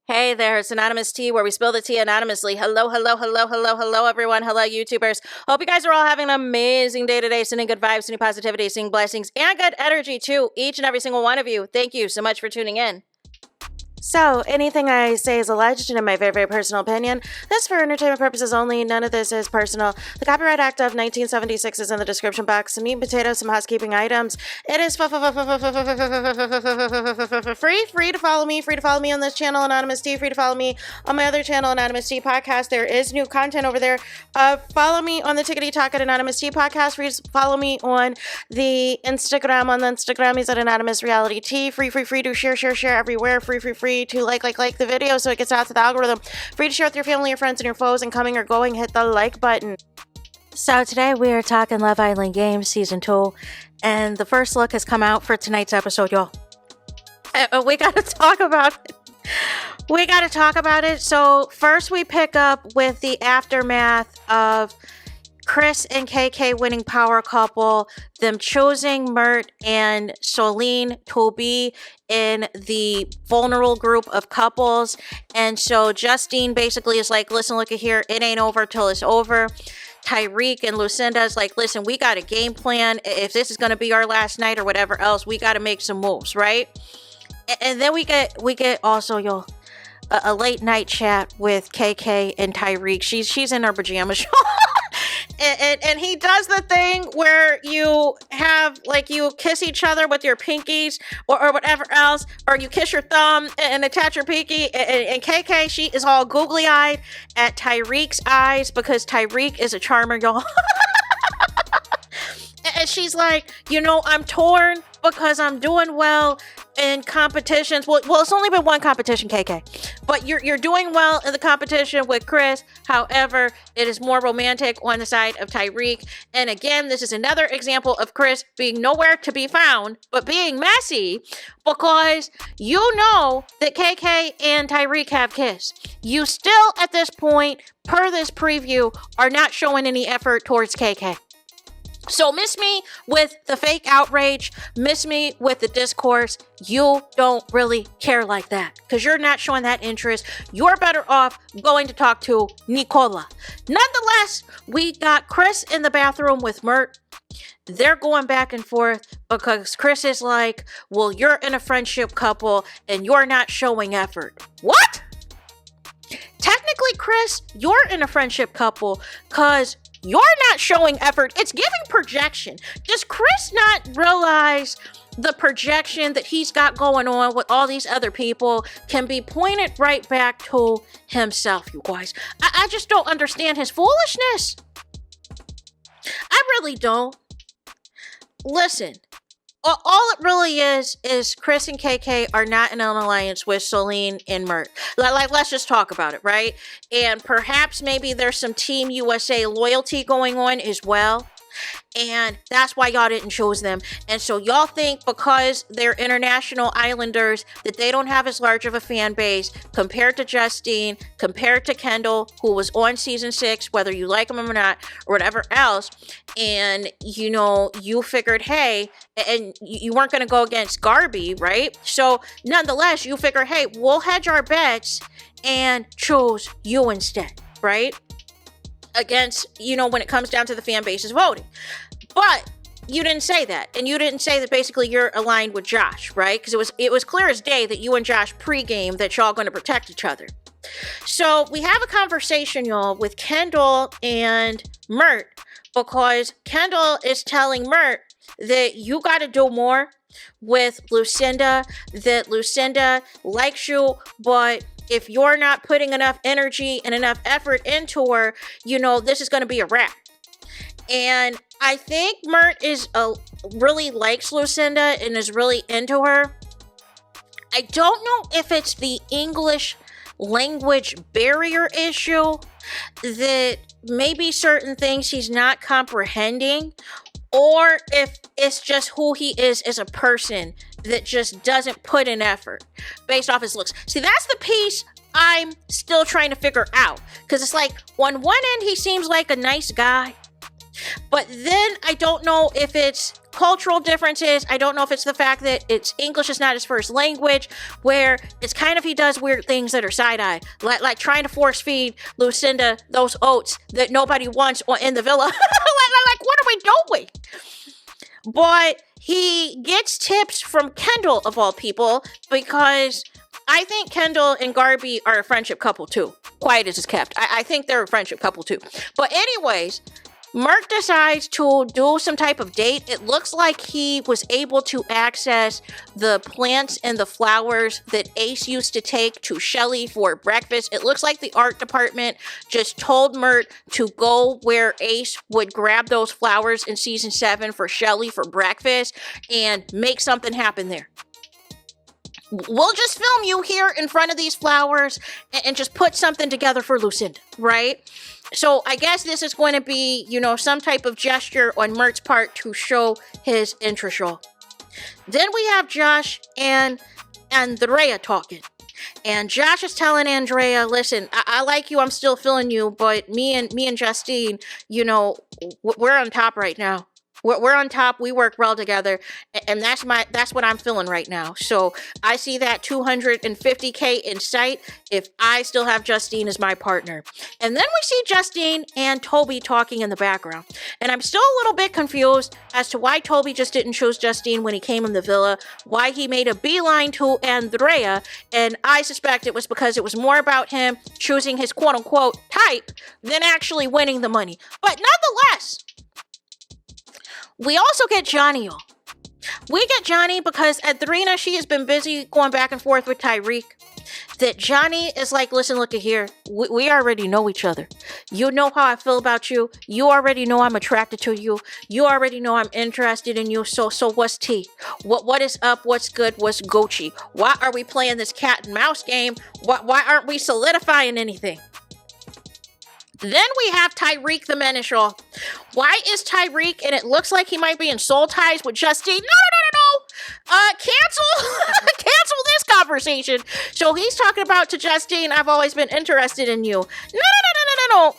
Hey there, it's Anonymous Tea, where we spill the tea anonymously. Hello, everyone. Hello, YouTubers. Hope you guys are all having an amazing day today, sending good vibes, sending positivity, sending blessings, and good energy to each and every single one of you. Thank you so much for tuning in. So, anything I say is alleged and in my very, very personal opinion. This is for entertainment purposes only. None of this is personal. The Copyright Act of 1976 is in the description box. Some meat and potatoes, some housekeeping items. It is free to follow me. Free to follow me on this channel, Anonymous Tea. Free to follow me on my other channel, Anonymous Tea Podcast. There is new content over there. Follow me on the Tickety Talk at Anonymous Tea Podcast. Free to follow me on the Instagram. On the Instagram is at AnonymousRealityT. Free to share everywhere. Free to like the video so it gets out to the algorithm. Free to share with your family, your friends, and your foes, and coming or going, hit the like button. So today we are talking Love Island Games Season 2, and the first look has come out for tonight's episode, y'all. We gotta talk about it. So first we pick up with the aftermath of Chris and KK winning power couple, them choosing Mert and Solene to be in the vulnerable group of couples. And so Justine basically is like, listen, look at here, it ain't over till it's over. Tyrique and Lucinda is like, listen, we got a game plan. If this is going to be our last night or whatever else, we got to make some moves, right? And then we get also, y'all, a late night chat with KK and Tyrique. She's in her pajamas. And he does the thing where you have, like, you kiss each other with your pinkies or whatever else, or you kiss your thumb and attach your pinky. And KK, she is all googly-eyed at Tyrique's eyes because Tyrique is a charmer, y'all. And she's like, you know, I'm torn because I'm doing well in competitions. Well, it's only been one competition, KK. But you're doing well in the competition with Chris. However, it is more romantic on the side of Tyrique. And again, this is another example of Chris being nowhere to be found, but being messy because you know that KK and Tyrique have kissed. You still, at this point, per this preview, are not showing any effort towards KK. So miss me with the fake outrage, miss me with the discourse. You don't really care like that because you're not showing that interest. You're better off going to talk to Nicola. Nonetheless, we got Chris in the bathroom with Mert. They're going back and forth because Chris is like, well, you're in a friendship couple and you're not showing effort. What? Technically, Chris, you're in a friendship couple because you're not showing effort. It's giving projection. Does Chris not realize the projection that he's got going on with all these other people can be pointed right back to himself, you guys? I just don't understand his foolishness. I really don't. Listen, all it really is Chris and KK are not in an alliance with Solene and Mert. Like, let's just talk about it, right? And perhaps maybe there's some Team USA loyalty going on as well. And that's why y'all didn't choose them. And so y'all think because they're international islanders that they don't have as large of a fan base compared to Justine, compared to Kendall, who was on season 6, whether you like him or not, or whatever else. And, you know, you figured, hey, and you weren't going to go against Garby, right? So nonetheless, you figure, hey, we'll hedge our bets and choose you instead, right? Against, you know, when it comes down to the fan base's voting. But you didn't say that. And you didn't say that basically you're aligned with Josh, right? Because it was clear as day that you and Josh pregame that y'all going to protect each other. So we have a conversation, y'all, with Kendall and Mert because Kendall is telling Mert that you got to do more with Lucinda, that Lucinda likes you, but if you're not putting enough energy and enough effort into her, you know, this is going to be a wrap. And I think Mert really likes Lucinda and is really into her. I don't know if it's the English language barrier issue that maybe certain things he's not comprehending, or if it's just who he is as a person that just doesn't put in effort based off his looks. See, that's the piece I'm still trying to figure out. Because it's like, on one end, he seems like a nice guy. But then I don't know if it's cultural differences. I don't know if it's the fact that English is not his first language, where it's kind of he does weird things that are side-eye, like trying to force feed Lucinda those oats that nobody wants in the villa. like, what are we doing? But he gets tips from Kendall, of all people, because I think Kendall and Garby are a friendship couple too. Quiet as it's kept. I think they're a friendship couple too. But anyways, Merc decides to do some type of date. It looks like he was able to access the plants and the flowers that Ace used to take to Shelly for breakfast. It looks like the art department just told Mert to go where Ace would grab those flowers in season 7 for Shelly for breakfast and make something happen there. We'll just film you here in front of these flowers and just put something together for Lucinda, right? So I guess this is going to be, some type of gesture on Mert's part to show his interest. Then we have Josh and Andrea talking. And Josh is telling Andrea, listen, I like you, I'm still feeling you, but me and Justine, we're on top right now. We're on top. We work well together, and that's what I'm feeling right now. So I see that 250K in sight if I still have Justine as my partner. And then we see Justine and Toby talking in the background, and I'm still a little bit confused as to why Toby just didn't choose Justine when he came in the villa. Why he made a beeline to Andrea, and I suspect it was because it was more about him choosing his quote unquote type than actually winning the money. But nonetheless, we also get Johnny. We get Johnny because Adrena, she has been busy going back and forth with Tyrique. That Johnny is like, listen, look at here. We already know each other. You know how I feel about you. You already know I'm attracted to you. You already know I'm interested in you. So what's tea? What is up? What's good? What's Gucci? Why are we playing this cat and mouse game? Why aren't we solidifying anything? Then we have Tyrique the Menace. Why is Tyrique, and it looks like he might be in soul ties with Justine? No. Cancel this conversation. So he's talking about to Justine, I've always been interested in you. No.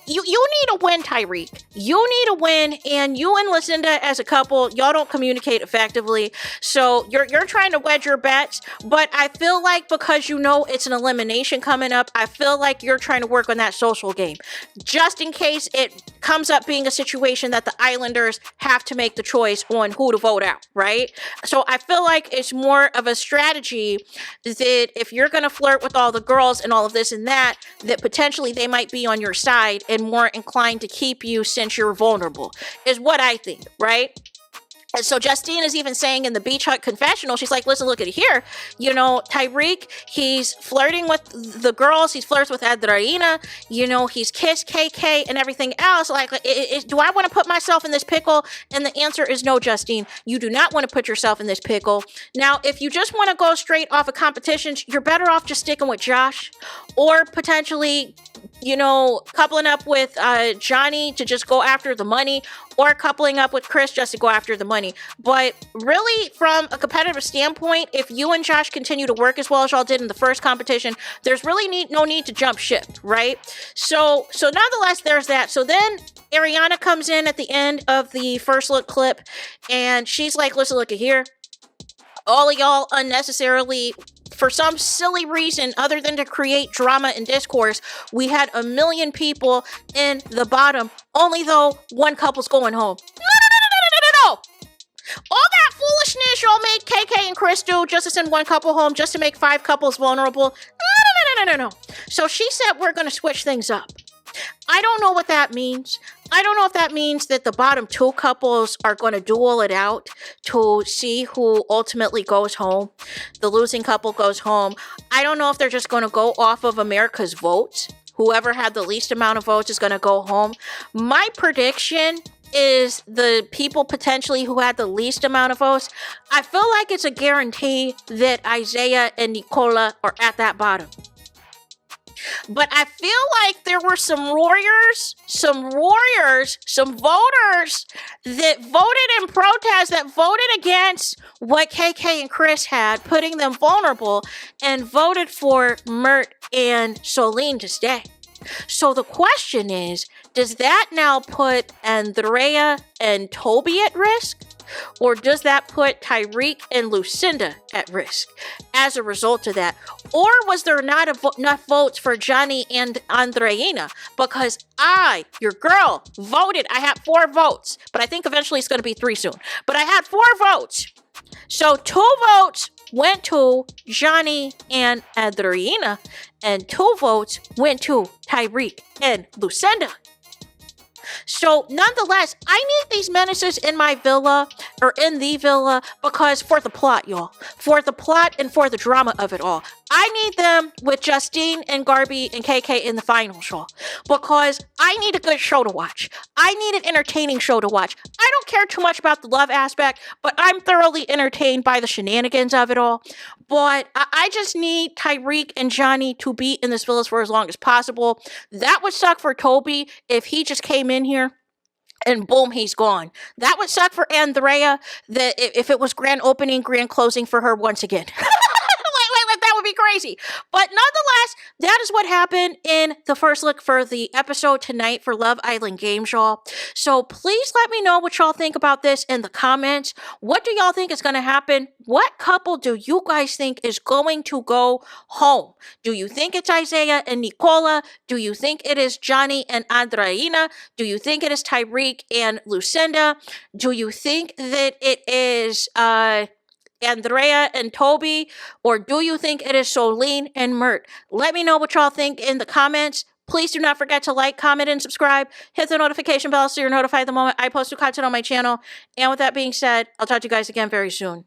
You need to win, Tyrique. You need to win, and you and Lucinda as a couple, y'all don't communicate effectively. So you're trying to wedge your bets, but I feel like because it's an elimination coming up, I feel like you're trying to work on that social game. Just in case it comes up being a situation that the Islanders have to make the choice on who to vote out, right? So I feel like it's more of a strategy that if you're going to flirt with all the girls and all of this and that potentially they might be on your side and more inclined to keep you since you're vulnerable, is what I think, right? And so Justine is even saying in the Beach Hut confessional, she's like, listen, look at it here. Tyrique, he's flirting with the girls. He flirts with Adriana. He's kissed KK and everything else. Like, do I want to put myself in this pickle? And the answer is no, Justine. You do not want to put yourself in this pickle. Now, if you just want to go straight off of competitions, you're better off just sticking with Josh or potentially coupling up with Johnny to just go after the money, or coupling up with Chris just to go after the money. But really, from a competitive standpoint, if you and Josh continue to work as well as y'all did in the first competition, there's really no need to jump ship, right? So nonetheless, there's that. So then Ariana comes in at the end of the first look clip, and she's like, listen, look at here. All of y'all unnecessarily, for some silly reason other than to create drama and discourse, we had 1 million people in the bottom, only though one couple's going home. No. All that foolishness y'all made KK and Chris do just to send one couple home, just to make 5 couples vulnerable. No. So she said we're going to switch things up. I don't know what that means. I don't know if that means that the bottom 2 couples are going to duel it out to see who ultimately goes home. The losing couple goes home. I don't know if they're just going to go off of America's votes. Whoever had the least amount of votes is going to go home. My prediction is the people potentially who had the least amount of votes. I feel like it's a guarantee that Isaiah and Nicola are at that bottom. But I feel like there were some warriors, some voters that voted in protest, that voted against what KK and Chris had, putting them vulnerable, and voted for Mert and Solene to stay. So the question is, does that now put Andrea and Toby at risk? Or does that put Tyrique and Lucinda at risk as a result of that? Or was there not enough votes for Johnny and Andrea? Because I, your girl, voted. I had 4 votes, but I think eventually it's going to be 3 soon. But I had 4 votes. So 2 votes went to Johnny and Andrea, and 2 votes went to Tyrique and Lucinda. So, nonetheless, I need these menaces in my villa, or in the villa, because for the plot, y'all. For the plot and for the drama of it all. I need them with Justine and Garby and KK in the finals, y'all. Because I need a good show to watch. I need an entertaining show to watch. I don't care too much about the love aspect, but I'm thoroughly entertained by the shenanigans of it all. But I just need Tyrique and Johnny to be in this village for as long as possible. That would suck for Toby if he just came in here and boom, he's gone. That would suck for Andrea if it was grand opening, grand closing for her once again. That would be crazy. But nonetheless, that is what happened in the first look for the episode tonight for Love Island Games, y'all. So please let me know what y'all think about this in the comments. What do y'all think is going to happen? What couple do you guys think is going to go home? Do you think it's Isaiah and Nicola? Do you think it is Johnny and Andrea? Do you think it is Tyrique and Lucinda? Do you think that it is Andrea and Toby, or do you think it is Solene and Mert? Let me know what y'all think in the comments. Please do not forget to like, comment, and subscribe. Hit the notification bell so you're notified the moment I post new content on my channel. And with that being said, I'll talk to you guys again very soon.